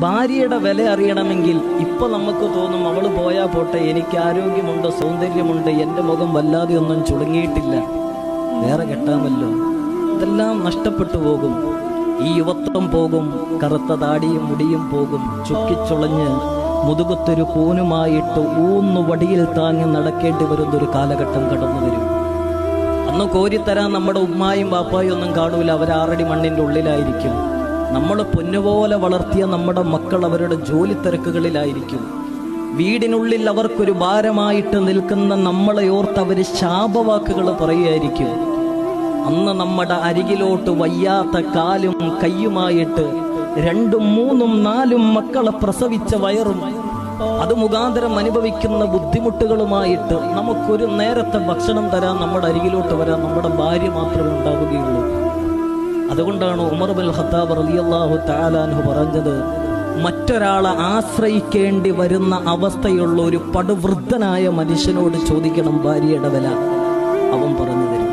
ഭാര്യയുടെ വില അറിയണമെങ്കിൽ ഇപ്പൊ നമുക്ക് തോന്നും അവള് പോയാ പോട്ടെ, എനിക്ക് ആരോഗ്യമുണ്ട്, സൗന്ദര്യമുണ്ട്, എൻ്റെ മുഖം വല്ലാതെ ഒന്നും ചുളുങ്ങിയിട്ടില്ല, വേറെ കെട്ടാമല്ലോ. ഇതെല്ലാം നഷ്ടപ്പെട്ടു പോകും. ഈ യുവത്വം പോകും, കറുത്ത താടിയും മുടിയും പോകും, ചുക്കിച്ചുളഞ്ഞ് മുതുകത്തൊരു കൂനുമായിട്ട് ഊന്നു വടിയിൽ താങ്ങി നടക്കേണ്ടി വരുന്നൊരു കാലഘട്ടം കടന്നു വരും. അന്ന് കോരിത്തരാൻ നമ്മുടെ ഉമ്മായും ബാപ്പായും ഒന്നും കാണൂല, അവർ 6 അടി മണ്ണിൻ്റെ ഉള്ളിലായിരിക്കും. നമ്മൾ പൊന്നുപോലെ വളർത്തിയ നമ്മുടെ മക്കൾ അവരുടെ ജോലി തിരക്കുകളിലായിരിക്കും. വീടിനുള്ളിൽ അവർക്കൊരു ഭാരമായിട്ട് നിൽക്കുന്ന നമ്മളെ ഓർത്ത് അവർ ശാപവാക്കുകൾ പറയുമായിരിക്കും. അന്ന് നമ്മുടെ അരികിലോട്ട് വയ്യാത്ത കാലും കയ്യുമായിട്ട് 2, 3, 4 മക്കളെ പ്രസവിച്ച വയറും അത് മുഖാന്തരം അനുഭവിക്കുന്ന ബുദ്ധിമുട്ടുകളുമായിട്ട് നമുക്കൊരു നേരത്തെ ഭക്ഷണം തരാൻ നമ്മുടെ അരികിലോട്ട് വരാൻ നമ്മുടെ ഭാര്യ മാത്രമേ ഉണ്ടാവുകയുള്ളൂ. അതുകൊണ്ടാണ് ഉമർ ബിൻ ഖത്താബ് റളിയല്ലാഹു തആല അൻഹു പറഞ്ഞത്, മറ്റൊരാളെ ആശ്രയിക്കേണ്ടി വരുന്ന അവസ്ഥയുള്ള ഒരു പടുവൃദ്ധനായ മനുഷ്യനോട് ചോദിക്കണം ഭാര്യയുടെ വില, അവൻ പറഞ്ഞു തരും.